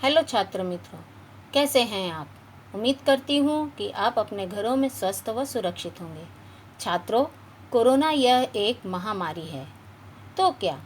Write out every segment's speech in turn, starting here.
Hello छात्र मित्रों, कैसे हैं आप। उम्मीद करती हूँ कि आप अपने घरों में स्वस्थ व सुरक्षित होंगे। छात्रों, कोरोना यह एक महामारी है, तो क्या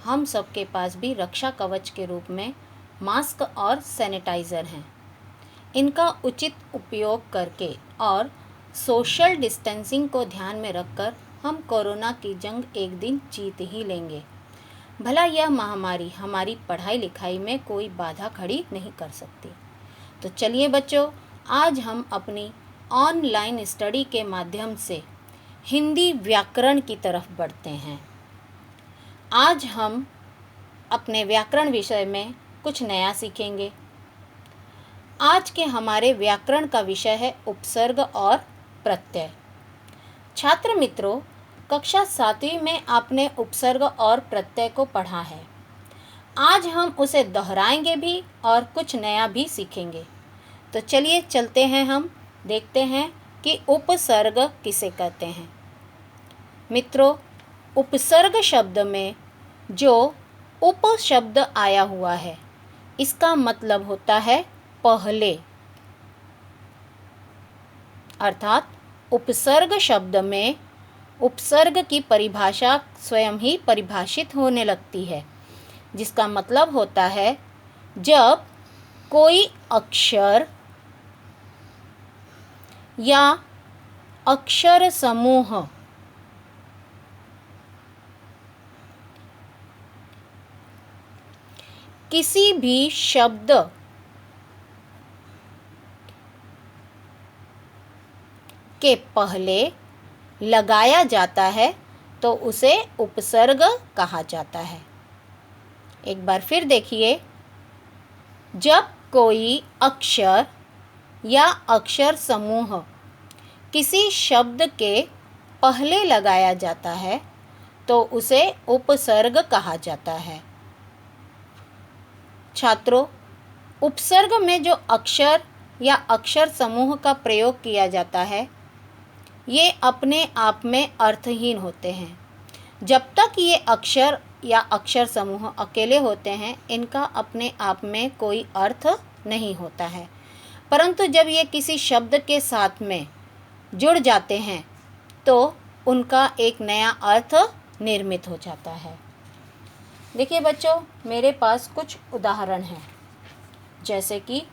हम सबके पास भी रक्षा कवच के रूप में मास्क और सैनिटाइज़र हैं। इनका उचित उपयोग करके और सोशल डिस्टेंसिंग को ध्यान में रखकर हम कोरोना की जंग एक दिन जीत ही लेंगे। भला यह महामारी हमारी पढ़ाई लिखाई में कोई बाधा खड़ी नहीं कर सकती। तो चलिए बच्चों, आज हम अपनी ऑनलाइन स्टडी के माध्यम से हिंदी व्याकरण की तरफ बढ़ते हैं। आज हम अपने व्याकरण विषय में कुछ नया सीखेंगे। आज के हमारे व्याकरण का विषय है उपसर्ग और प्रत्यय। छात्र मित्रों, कक्षा 7वीं में आपने उपसर्ग और प्रत्यय को पढ़ा है। आज हम उसे दोहराएंगे भी और कुछ नया भी सीखेंगे। तो चलिए चलते हैं, हम देखते हैं कि उपसर्ग किसे कहते हैं। मित्रों, उपसर्ग शब्द में जो उप शब्द आया हुआ है, इसका मतलब होता है पहले। अर्थात उपसर्ग शब्द में उपसर्ग की परिभाषा स्वयं ही परिभाषित होने लगती है, जिसका मतलब होता है जब कोई अक्षर या अक्षर समूह किसी भी शब्द के पहले लगाया जाता है तो उसे उपसर्ग कहा जाता है। एक बार फिर देखिए, जब कोई अक्षर या अक्षर समूह किसी शब्द के पहले लगाया जाता है तो उसे उपसर्ग कहा जाता है। छात्रों, उपसर्ग में जो अक्षर या अक्षर समूह का प्रयोग किया जाता है, ये अपने आप में अर्थहीन होते हैं। जब तक ये अक्षर या अक्षर समूह अकेले होते हैं, इनका अपने आप में कोई अर्थ नहीं होता है। परंतु जब ये किसी शब्द के साथ में जुड़ जाते हैं तो उनका एक नया अर्थ निर्मित हो जाता है। देखिए बच्चों, मेरे पास कुछ उदाहरण हैं। जैसे कि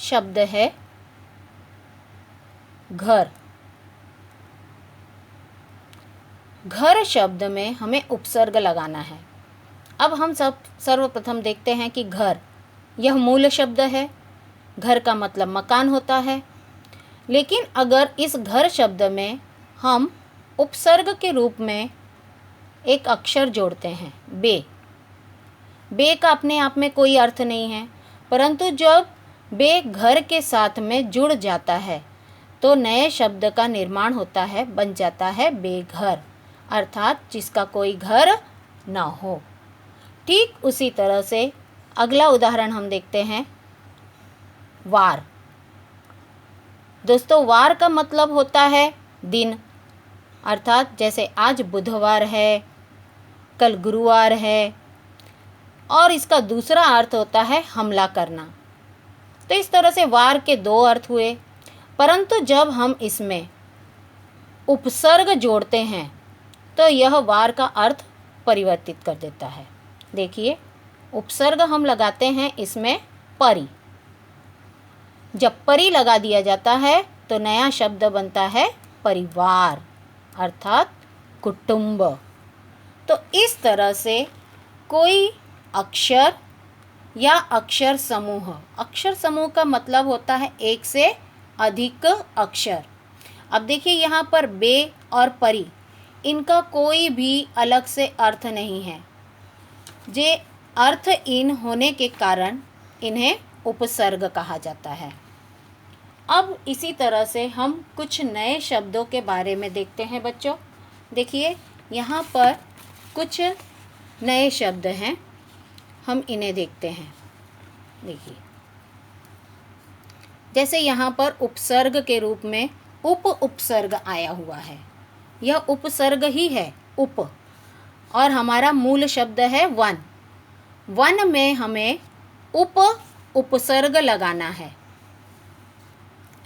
शब्द है घर। घर शब्द में हमें उपसर्ग लगाना है। अब हम सर्वप्रथम देखते हैं कि घर यह मूल शब्द है। घर का मतलब मकान होता है। लेकिन अगर इस घर शब्द में हम उपसर्ग के रूप में एक अक्षर जोड़ते हैं बे, बे का अपने आप में कोई अर्थ नहीं है, परंतु जब बे घर के साथ में जुड़ जाता है तो नए शब्द का निर्माण होता है, बन जाता है बेघर, अर्थात जिसका कोई घर ना हो। ठीक उसी तरह से अगला उदाहरण हम देखते हैं वार। दोस्तों, वार का मतलब होता है दिन, अर्थात जैसे आज बुधवार है, कल गुरुवार है, और इसका दूसरा अर्थ होता है हमला करना। तो इस तरह से वार के दो अर्थ हुए, परंतु जब हम इसमें उपसर्ग जोड़ते हैं तो यह वार का अर्थ परिवर्तित कर देता है। देखिए, उपसर्ग हम लगाते हैं इसमें परि। जब परि लगा दिया जाता है तो नया शब्द बनता है परिवार, अर्थात कुटुंब। तो इस तरह से कोई अक्षर या अक्षर समूह का मतलब होता है एक से अधिक अक्षर। अब देखिए, यहाँ पर बे और परी, इनका कोई भी अलग से अर्थ नहीं है। जे अर्थहीन होने के कारण इन्हें उपसर्ग कहा जाता है। अब इसी तरह से हम कुछ नए शब्दों के बारे में देखते हैं बच्चों। देखिए, यहाँ पर कुछ नए शब्द हैं, हम इन्हें देखते हैं। देखिए, जैसे यहाँ पर उपसर्ग के रूप में उपसर्ग आया हुआ है। यह उपसर्ग ही है, उप, और हमारा मूल शब्द है वन। वन में हमें उप उपसर्ग लगाना है।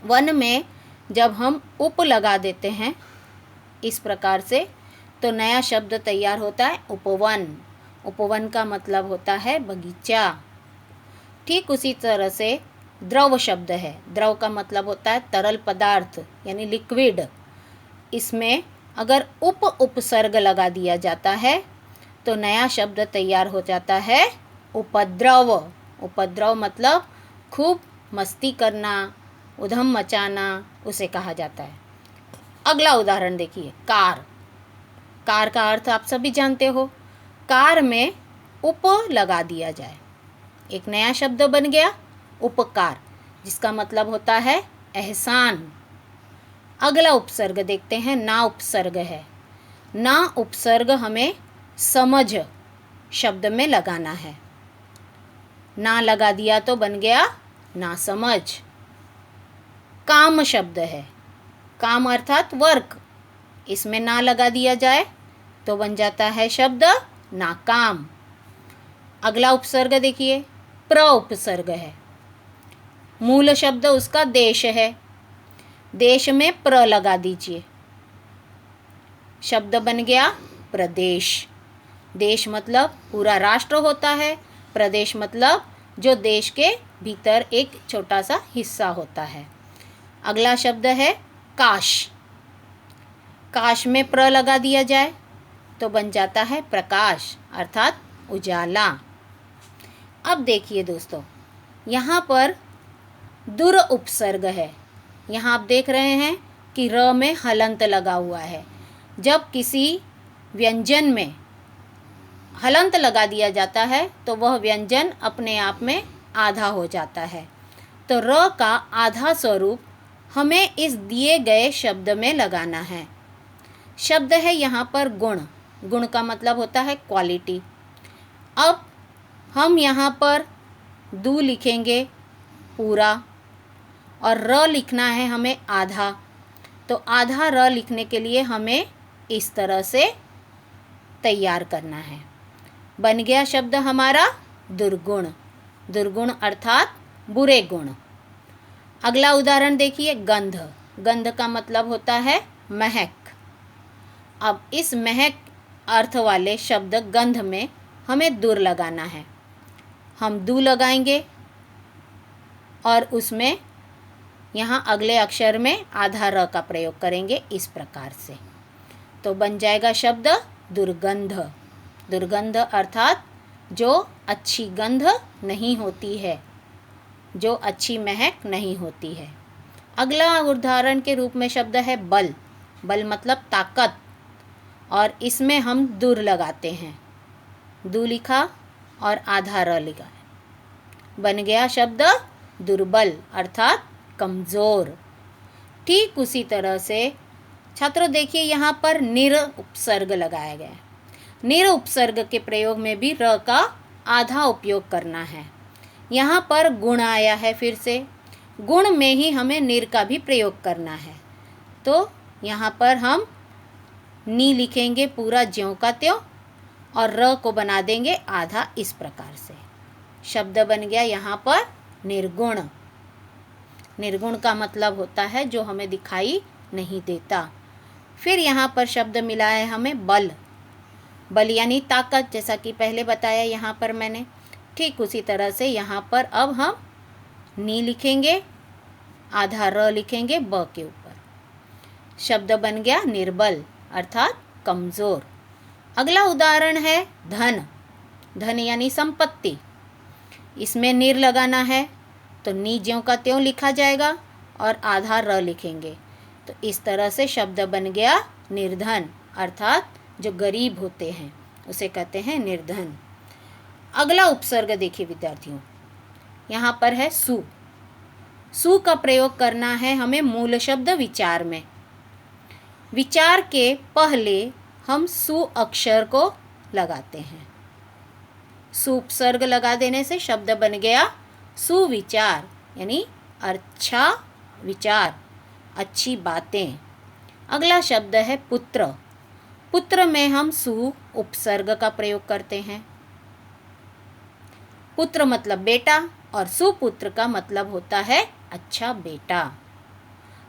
वन में जब हम उप लगा देते हैं इस प्रकार से तो नया शब्द तैयार होता है उपवन। उपवन का मतलब होता है बगीचा। ठीक उसी तरह से द्रव शब्द है। द्रव का मतलब होता है तरल पदार्थ यानी लिक्विड। इसमें अगर उप उपसर्ग लगा दिया जाता है तो नया शब्द तैयार हो जाता है उपद्रव। उपद्रव मतलब खूब मस्ती करना, उधम मचाना, उसे कहा जाता है। अगला उदाहरण देखिए, कार। कार का अर्थ आप सभी जानते हो। कार में उप लगा दिया जाए, एक नया शब्द बन गया उपकार, जिसका मतलब होता है एहसान। अगला उपसर्ग देखते हैं, ना उपसर्ग है। ना उपसर्ग हमें समझ शब्द में लगाना है। ना लगा दिया तो बन गया ना समझ। काम शब्द है। काम अर्थात वर्क, इसमें ना लगा दिया जाए तो बन जाता है शब्द नाकाम। अगला उपसर्ग देखिए, प्र उपसर्ग है। मूल शब्द उसका देश है। देश में प्र लगा दीजिए, शब्द बन गया प्रदेश। देश मतलब पूरा राष्ट्र होता है, प्रदेश मतलब जो देश के भीतर एक छोटा सा हिस्सा होता है। अगला शब्द है काश। काश में प्र लगा दिया जाए तो बन जाता है प्रकाश अर्थात उजाला। अब देखिए दोस्तों, यहाँ पर दुर उपसर्ग है। यहाँ आप देख रहे हैं कि र में हलंत लगा हुआ है। जब किसी व्यंजन में हलंत लगा दिया जाता है तो वह व्यंजन अपने आप में आधा हो जाता है। तो र का आधा स्वरूप हमें इस दिए गए शब्द में लगाना है। शब्द है यहाँ पर गुण। गुण का मतलब होता है क्वालिटी। अब हम यहाँ पर दू लिखेंगे पूरा और र लिखना है हमें आधा। तो आधा र लिखने के लिए हमें इस तरह से तैयार करना है। बन गया शब्द हमारा दुर्गुण। दुर्गुण अर्थात बुरे गुण। अगला उदाहरण देखिए, गंध। गंध का मतलब होता है महक। अब इस महक अर्थ वाले शब्द गंध में हमें दुर लगाना है। हम दू लगाएंगे और उसमें यहाँ अगले अक्षर में आधा र का प्रयोग करेंगे इस प्रकार से, तो बन जाएगा शब्द दुर्गंध। दुर्गंध अर्थात जो अच्छी गंध नहीं होती है, जो अच्छी महक नहीं होती है। अगला उदाहरण के रूप में शब्द है बल। बल मतलब ताकत, और इसमें हम दुर लगाते हैं। दू लिखा और आधा र लिखा, बन गया शब्द दुर्बल अर्थात कमज़ोर। ठीक उसी तरह से छात्रों देखिए, यहाँ पर निर उपसर्ग लगाया गया है। निर उपसर्ग के प्रयोग में भी र का आधा उपयोग करना है। यहाँ पर गुण आया है, फिर से गुण में ही हमें निर का भी प्रयोग करना है। तो यहाँ पर हम नी लिखेंगे पूरा ज्यों का त्यों और र को बना देंगे आधा इस प्रकार से। शब्द बन गया यहाँ पर निर्गुण। निर्गुण का मतलब होता है जो हमें दिखाई नहीं देता। फिर यहाँ पर शब्द मिला है हमें बल। बल यानी ताकत, जैसा कि पहले बताया यहाँ पर मैंने। ठीक उसी तरह से यहाँ पर अब हम नी लिखेंगे, आधा र लिखेंगे ब के ऊपर। शब्द बन गया निर्बल अर्थात कमज़ोर। अगला उदाहरण है धन। धन यानी संपत्ति। इसमें निर लगाना है तो नी ज्यों का त्यों लिखा जाएगा और आधा र लिखेंगे। तो इस तरह से शब्द बन गया निर्धन अर्थात जो गरीब होते हैं उसे कहते हैं निर्धन। अगला उपसर्ग देखिए विद्यार्थियों, यहाँ पर है सु। सु का प्रयोग करना है हमें मूल शब्द विचार में। विचार के पहले हम सु अक्षर को लगाते हैं। सु उपसर्ग लगा देने से शब्द बन गया सुविचार, यानी अच्छा विचार, अच्छी बातें। अगला शब्द है पुत्र। पुत्र में हम सु उपसर्ग का प्रयोग करते हैं। पुत्र मतलब बेटा और सुपुत्र का मतलब होता है अच्छा बेटा।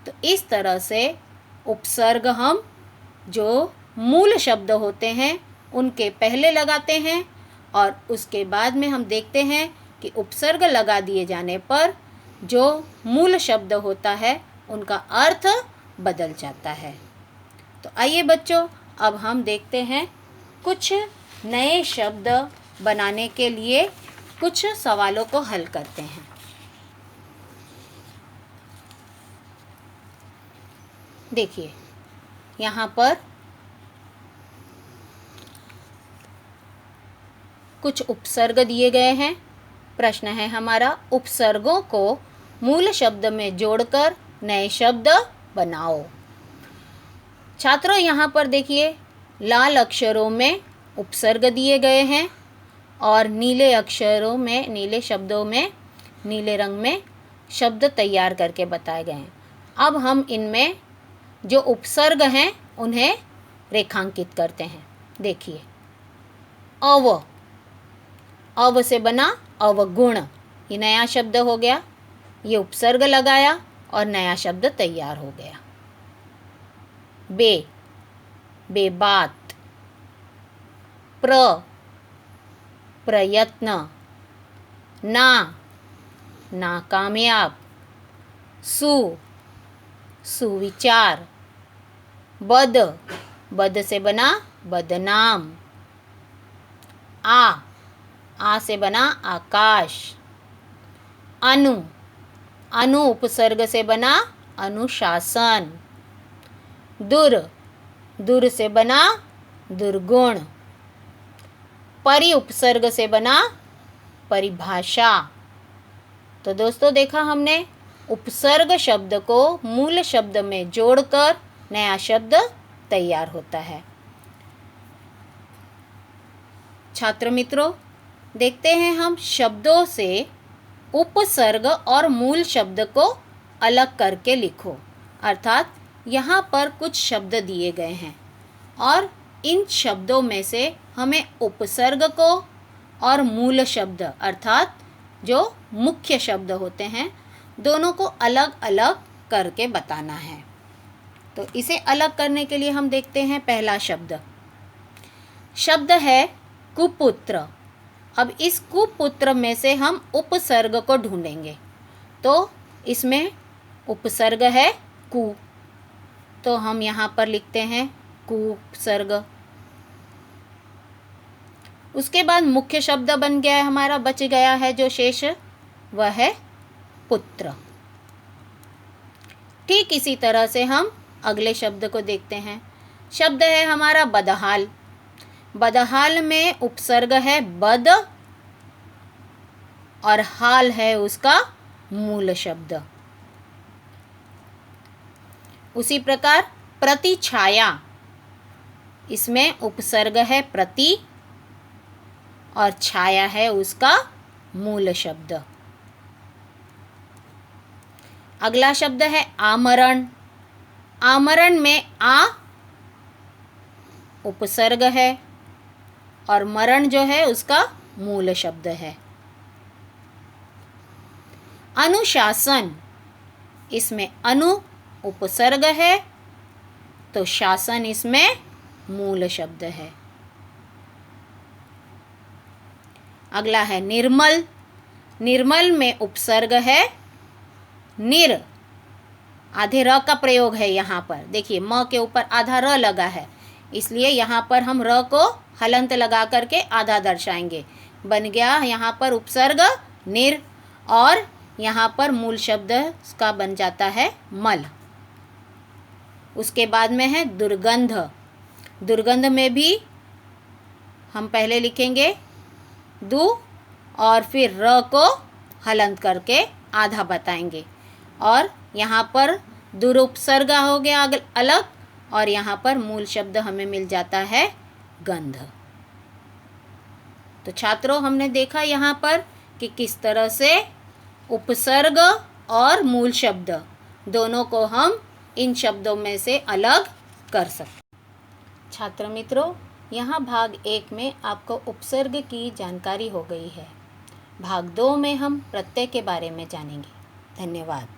तो इस तरह से उपसर्ग हम जो मूल शब्द होते हैं उनके पहले लगाते हैं और उसके बाद में हम देखते हैं कि उपसर्ग लगा दिए जाने पर जो मूल शब्द होता है उनका अर्थ बदल जाता है। तो आइए बच्चों, अब हम देखते हैं कुछ नए शब्द बनाने के लिए कुछ सवालों को हल करते हैं। देखिए, यहाँ पर कुछ उपसर्ग दिए गए हैं। प्रश्न है हमारा, उपसर्गों को मूल शब्द में जोड़कर नए शब्द बनाओ। छात्रों, यहाँ पर देखिए, लाल अक्षरों में उपसर्ग दिए गए हैं और नीले अक्षरों में, नीले शब्दों में, नीले रंग में शब्द तैयार करके बताए गए हैं। अब हम इनमें जो उपसर्ग हैं उन्हें रेखांकित करते हैं। देखिए, अव, अव से बना अवगुण, ये नया शब्द हो गया। ये उपसर्ग लगाया और नया शब्द तैयार हो गया। बे, बेबात। प्र, प्रयत्न। ना, नाकामयाब। सु, सुविचार। बद, बद से बना बदनाम। आ से बना आकाश। अनु, अनु उपसर्ग से बना अनुशासन। दुर, दुर से बना दुर्गुण। परि उपसर्ग से बना परिभाषा। तो दोस्तों, देखा हमने, उपसर्ग शब्द को मूल शब्द में जोड़कर नया शब्द तैयार होता है। छात्र मित्रों, देखते हैं हम शब्दों से उपसर्ग और मूल शब्द को अलग करके लिखो। अर्थात यहाँ पर कुछ शब्द दिए गए हैं और इन शब्दों में से हमें उपसर्ग को और मूल शब्द अर्थात जो मुख्य शब्द होते हैं दोनों को अलग अलग करके बताना है। तो इसे अलग करने के लिए हम देखते हैं पहला शब्द। शब्द है कुपुत्र। अब इस कुपुत्र में से हम उपसर्ग को ढूंढेंगे। तो इसमें उपसर्ग है कु, तो हम यहाँ पर लिखते हैं कुसर्ग। उसके बाद मुख्य शब्द बन गया है हमारा, बच गया है जो शेष, वह है पुत्र। ठीक इसी तरह से हम अगले शब्द को देखते हैं। शब्द है हमारा बदहाल। बदहाल में उपसर्ग है बद और हाल है उसका मूल शब्द। उसी प्रकार प्रतिछाया, इसमें उपसर्ग है प्रति और छाया है उसका मूल शब्द। अगला शब्द है आमरण। आमरण में आ उपसर्ग है और मरण जो है उसका मूल शब्द है। अनुशासन, इसमें अनु उपसर्ग है तो शासन इसमें मूल शब्द है। अगला है निर्मल। निर्मल में उपसर्ग है निर, आधे र का प्रयोग है यहाँ पर। देखिए, म के ऊपर आधा र लगा है, इसलिए यहाँ पर हम र को हलंत लगा करके आधा दर्शाएंगे। बन गया यहाँ पर उपसर्ग निर और यहाँ पर मूल शब्द का बन जाता है मल। उसके बाद में है दुर्गंध। दुर्गंध में भी हम पहले लिखेंगे दु और फिर र को हलंत करके आधा बताएंगे और यहाँ पर दुर उपसर्ग हो गया अलग और यहाँ पर मूल शब्द हमें मिल जाता है गंध। तो छात्रों, हमने देखा यहाँ पर कि किस तरह से उपसर्ग और मूल शब्द दोनों को हम इन शब्दों में से अलग कर सकते। छात्र मित्रों, यहाँ भाग 1 में आपको उपसर्ग की जानकारी हो गई है। भाग 2 में हम प्रत्यय के बारे में जानेंगे। धन्यवाद।